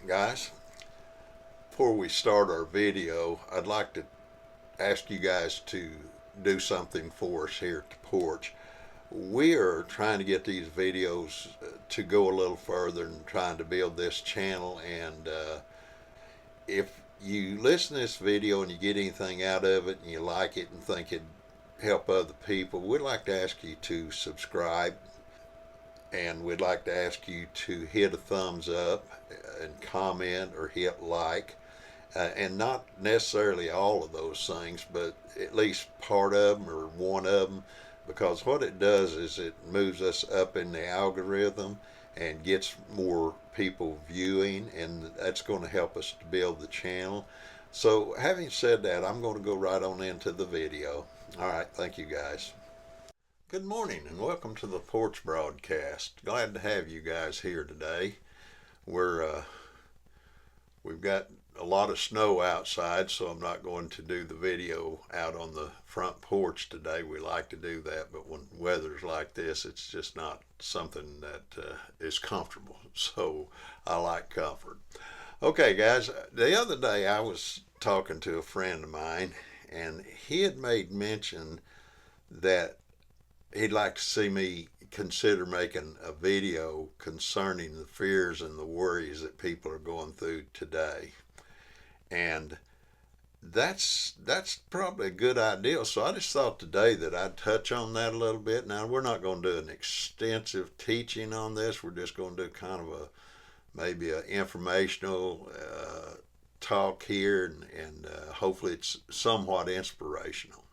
Guys, before we start our video, I'd like to ask you guys to do something for us here at the Porch. We are trying to get these videos to go a little further and trying to build this channel. And if you listen to this video and you get anything out of it and you like it and think it'd help other people, we'd like to ask you to subscribe, and we'd like to ask you to hit a thumbs up and comment or hit like, and not necessarily all of those things, but at least part of them or one of them, because what it does is it moves us up in the algorithm and gets more people viewing, and that's going to help us to build the channel. So having said that, I'm going to go right on into the video. All right, thank you guys. Good morning and welcome to the Porch broadcast. Glad to have you guys here today. We've got a lot of snow outside, so I'm not going to do the video out on the front porch today. We like to do that, but when weather's like this, it's just not something that is comfortable. So I like comfort. Okay, guys, the other day I was talking to a friend of mine, and he had made mention that he'd like to see me consider making a video concerning the fears and the worries that people are going through today. And that's probably a good idea. So I just thought today that I'd touch on that a little bit. Now, we're not going to do an extensive teaching on this. We're just going to do kind of maybe an informational talk here, and hopefully it's somewhat inspirational.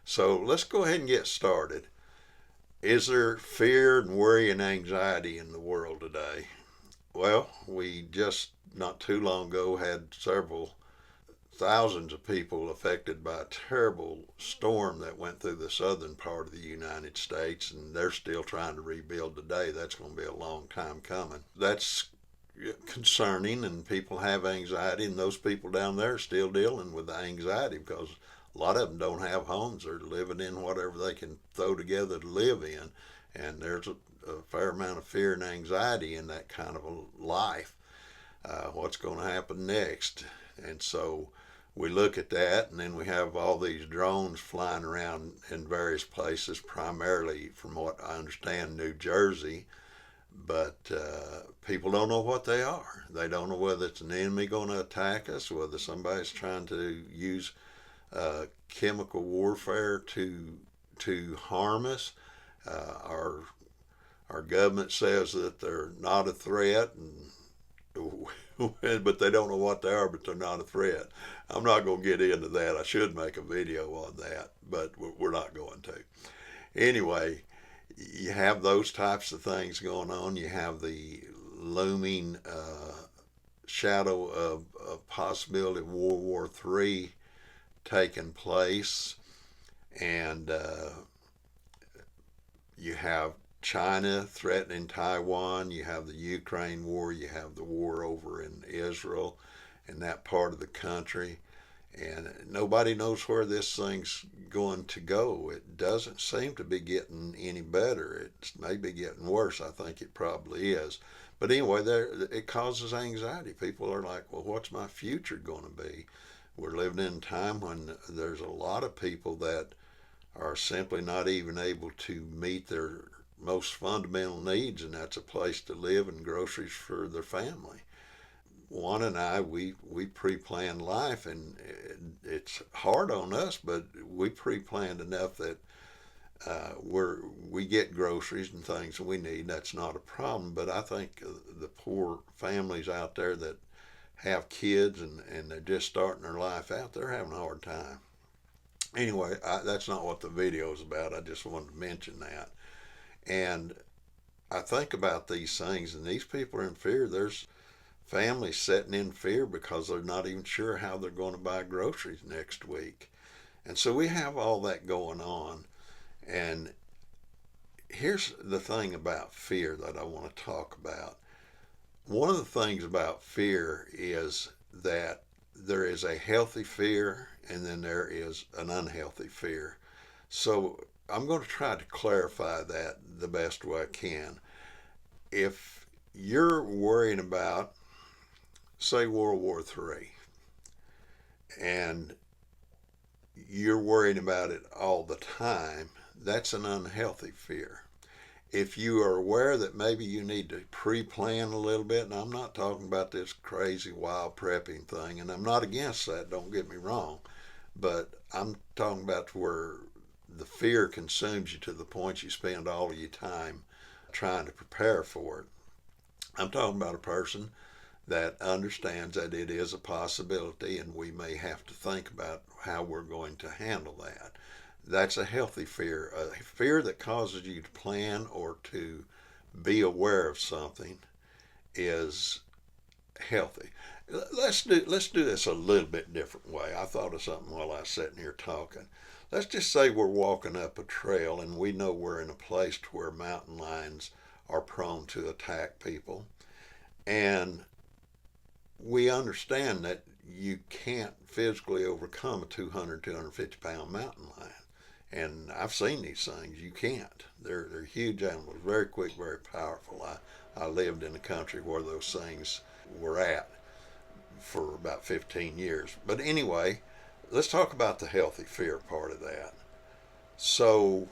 So let's go ahead and get started. Is there fear and worry and anxiety in the world today? Well, we just not too long ago had several thousands of people affected by a terrible storm that went through the southern part of the United States, and they're still trying to rebuild today. That's going to be a long time coming. That's concerning, and people have anxiety, and those people down there are still dealing with the anxiety because a lot of them don't have homes. They're living in whatever they can throw together to live in. And there's a fair amount of fear and anxiety in that kind of a life. What's going to happen next? And so we look at that, and then we have all these drones flying around in various places, primarily, from what I understand, New Jersey. But people don't know what they are. They don't know whether it's an enemy going to attack us, whether somebody's trying to use chemical warfare to harm us. Our government says that they're not a threat, but they don't know what they are, but they're not a threat. I'm not going to get into that. I should make a video on that, but we're not going to. Anyway, you have those types of things going on. You have the looming shadow of a possibility of World War III taking place, and you have China threatening Taiwan, you have the Ukraine war, you have the war over in Israel and that part of the country, and nobody knows where this thing's going to go. It doesn't seem to be getting any better. It's maybe getting worse. I think it probably is. But anyway, it causes anxiety. People are like, well, what's my future going to be? We're living in a time when there's a lot of people that are simply not even able to meet their most fundamental needs, and that's a place to live and groceries for their family. Juan and I, we pre-planned life, and it's hard on us, but we pre-planned enough that we get groceries and things that we need. That's not a problem. But I think the poor families out there that have kids and they're just starting their life out, they're having a hard time. Anyway, that's not what the video is about. I just wanted to mention that. And I think about these things, and these people are in fear. There's families sitting in fear because they're not even sure how they're going to buy groceries next week. And so we have all that going on. And here's the thing about fear that I want to talk about. One of the things about fear is that there is a healthy fear and then there is an unhealthy fear. So I'm going to try to clarify that the best way I can. If you're worrying about say World War III, and you're worried about it all the time, that's an unhealthy fear. If you are aware that maybe you need to pre-plan a little bit, and I'm not talking about this crazy wild prepping thing, and I'm not against that, don't get me wrong, but I'm talking about where the fear consumes you to the point you spend all of your time trying to prepare for it. I'm talking about a person that understands that it is a possibility and we may have to think about how we're going to handle that. That's a healthy fear. A fear that causes you to plan or to be aware of something is healthy. Let's do this a little bit different way. I thought of something while I was sitting here talking. Let's just say we're walking up a trail and we know we're in a place to where mountain lions are prone to attack people. And we understand that you can't physically overcome a 200, 250 pound mountain lion. And I've seen these things. You can't. They're huge animals, very quick, very powerful. I lived in a country where those things were at for about 15 years. But anyway, let's talk about the healthy fear part of that. So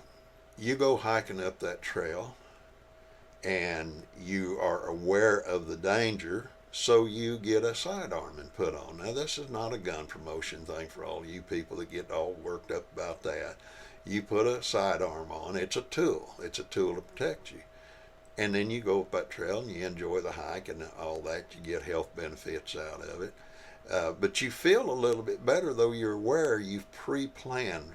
you go hiking up that trail and you are aware of the danger, so you get a sidearm and put on. Now, this is not a gun promotion thing for all you people that get all worked up about that. You put a sidearm on. It's a tool. It's a tool to protect you. And then you go up that trail and you enjoy the hike and all that. You get health benefits out of it. But you feel a little bit better, though you're aware you've pre-planned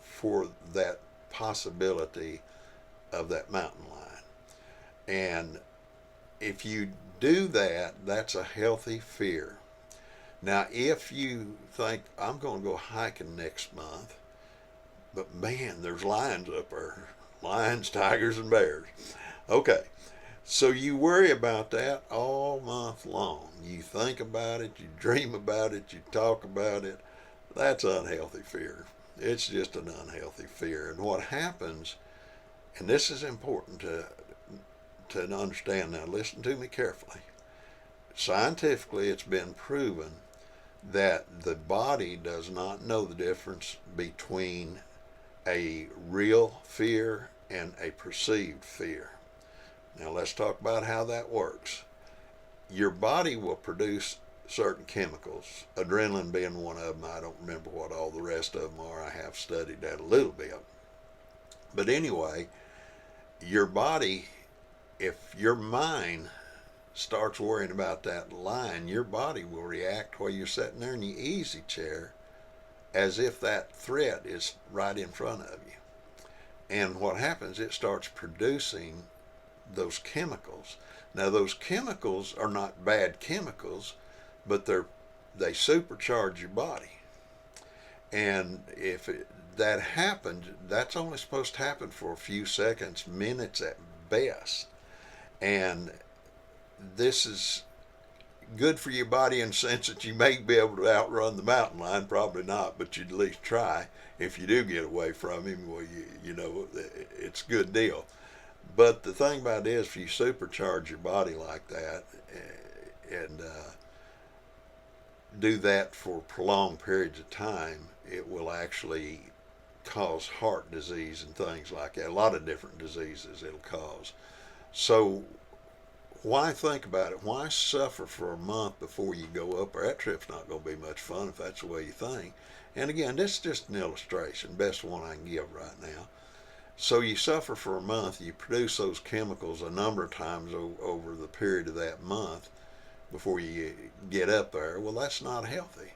for that possibility of that mountain lion. And if you do that, that's a healthy fear. Now, if you think, I'm going to go hiking next month, but man, there's lions up there. Lions, tigers, and bears. Okay, so you worry about that all month long. You think about it, you dream about it, you talk about it. That's unhealthy fear. It's just an unhealthy fear. And what happens, and this is important to understand now, listen to me carefully. Scientifically, it's been proven that the body does not know the difference between a real fear and a perceived fear. Now let's talk about how that works. Your body will produce certain chemicals, adrenaline being one of them. I don't remember what all the rest of them are. I have studied that a little bit. But anyway, your body, if your mind starts worrying about that lion, your body will react while you're sitting there in the easy chair as if that threat is right in front of you. And what happens, it starts producing those chemicals. Now, those chemicals are not bad chemicals, but they supercharge your body. And if that happens, that's only supposed to happen for a few seconds, minutes at best. And this is good for your body in the sense that you may be able to outrun the mountain lion, probably not, but you'd at least try. If you do get away from him, well, you know, it's a good deal. But the thing about it is, if you supercharge your body like that and do that for prolonged periods of time, it will actually cause heart disease and things like that. A lot of different diseases it'll cause. So why think about it? Why suffer for a month before you go up there? That trip's not going to be much fun if that's the way you think. And again, this is just an illustration, best one I can give right now. So you suffer for a month, you produce those chemicals a number of times over the period of that month before you get up there. Well, that's not healthy.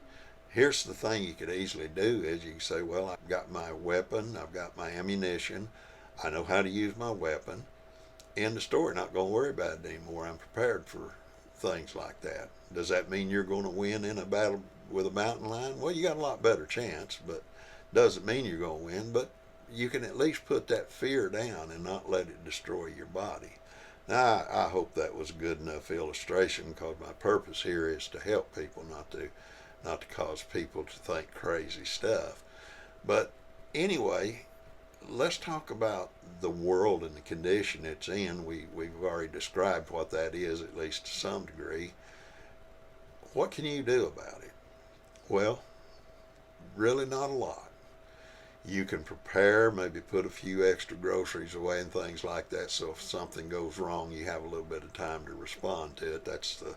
Here's the thing you could easily do is you can say, well, I've got my weapon, I've got my ammunition, I know how to use my weapon. End of story, not going to worry about it anymore. I'm prepared for things like that. Does that mean you're going to win in a battle with a mountain lion? Well, you got a lot better chance, but doesn't mean you're going to win. But you can at least put that fear down and not let it destroy your body. Now, I hope that was a good enough illustration, because my purpose here is to help people, not to cause people to think crazy stuff. But anyway, let's talk about the world and the condition it's in. We've already described what that is, at least to some degree. what can you do about it? Well, really not a lot. You can prepare, maybe put a few extra groceries away and things like that, so if something goes wrong, you have a little bit of time to respond to it. That's the,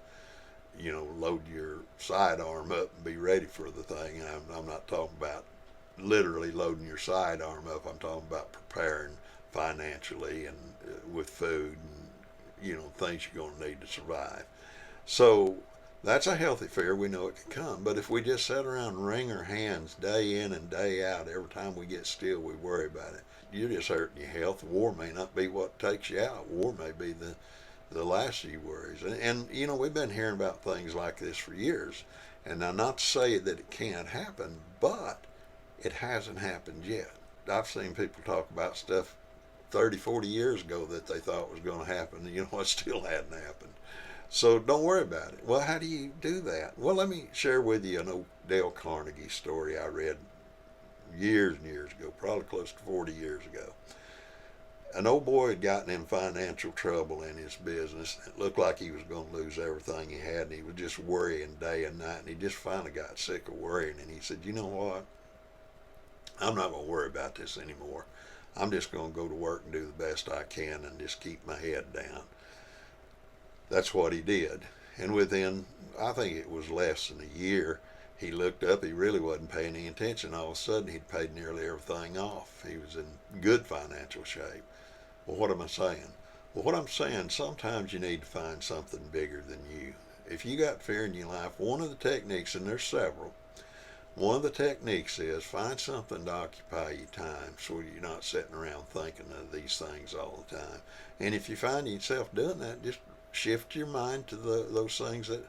load your sidearm up and be ready for the thing. I'm not talking about literally loading your sidearm up. I'm talking about preparing financially and with food and, things you're going to need to survive. So that's a healthy fear. We know it can come. But if we just sit around and wring our hands day in and day out, every time we get still, we worry about it, you're just hurting your health. War may not be what takes you out. War may be the last of your worries. And we've been hearing about things like this for years. And now, not to say that it can't happen, but it hasn't happened yet. I've seen people talk about stuff 30, 40 years ago that they thought was going to happen. And it still hadn't happened. So don't worry about it. Well, how do you do that? Well, let me share with you an old Dale Carnegie story I read years and years ago, probably close to 40 years ago. An old boy had gotten in financial trouble in his business. It looked like he was going to lose everything he had, and he was just worrying day and night, and he just finally got sick of worrying, and he said, you know what? I'm not going to worry about this anymore. I'm just going to go to work and do the best I can and just keep my head down. That's what he did. And within, I think it was less than a year, he looked up, he really wasn't paying any attention. All of a sudden, he'd paid nearly everything off. He was in good financial shape. Well, what am I saying? Well, what I'm saying, sometimes you need to find something bigger than you. If you got fear in your life, one of the techniques, and there's several, one of the techniques is find something to occupy your time so you're not sitting around thinking of these things all the time. And if you find yourself doing that, just shift your mind to those things that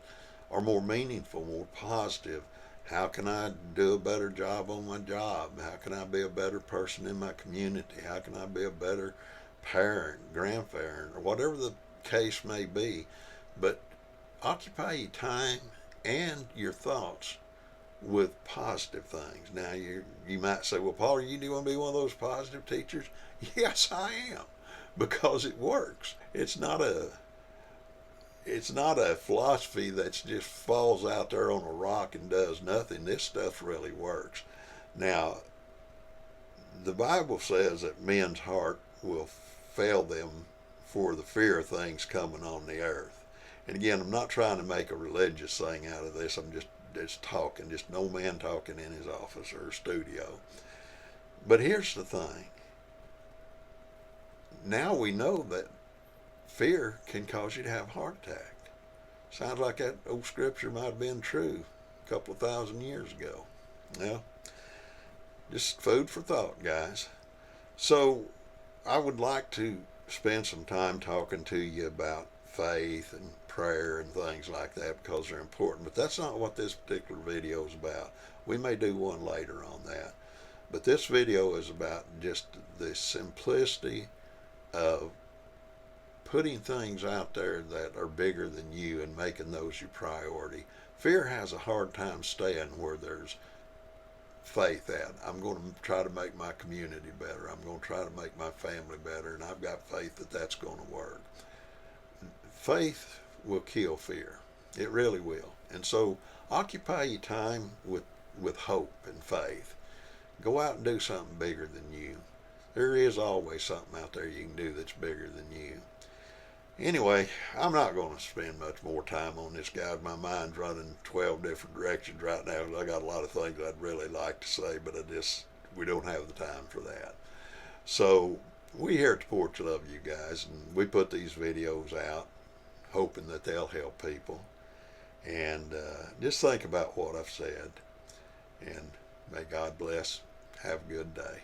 are more meaningful, more positive. How can I do a better job on my job? How can I be a better person in my community? How can I be a better parent, grandparent, or whatever the case may be? But occupy your time and your thoughts with positive things. Now, you might say, well, Paul, do you want to be one of those positive teachers? Yes, I am, because it works. It's not a philosophy that just falls out there on a rock and does nothing. This stuff really works. Now, the Bible says that men's heart will fail them for the fear of things coming on the earth. And again, I'm not trying to make a religious thing out of this. I'm just talking, just no man talking in his office or studio. But here's the thing. Now we know that fear can cause you to have a heart attack. Sounds like that old scripture might have been true a couple of thousand years ago. Well, just food for thought, guys. So I would like to spend some time talking to you about faith and prayer and things like that because they're important. But that's not what this particular video is about. We may do one later on that. But this video is about just the simplicity of putting things out there that are bigger than you and making those your priority. Fear has a hard time staying where there's faith at. I'm going to try to make my community better. I'm going to try to make my family better, and I've got faith that that's going to work. Faith will kill fear. It really will. And so occupy your time with hope and faith. Go out and do something bigger than you. There is always something out there you can do that's bigger than you. Anyway, I'm not going to spend much more time on this, guys. My mind's running 12 different directions right now. I got a lot of things I'd really like to say, but we don't have the time for that. So we here at the Porch love you guys, and we put these videos out hoping that they'll help people. And just think about what I've said. And may God bless. Have a good day.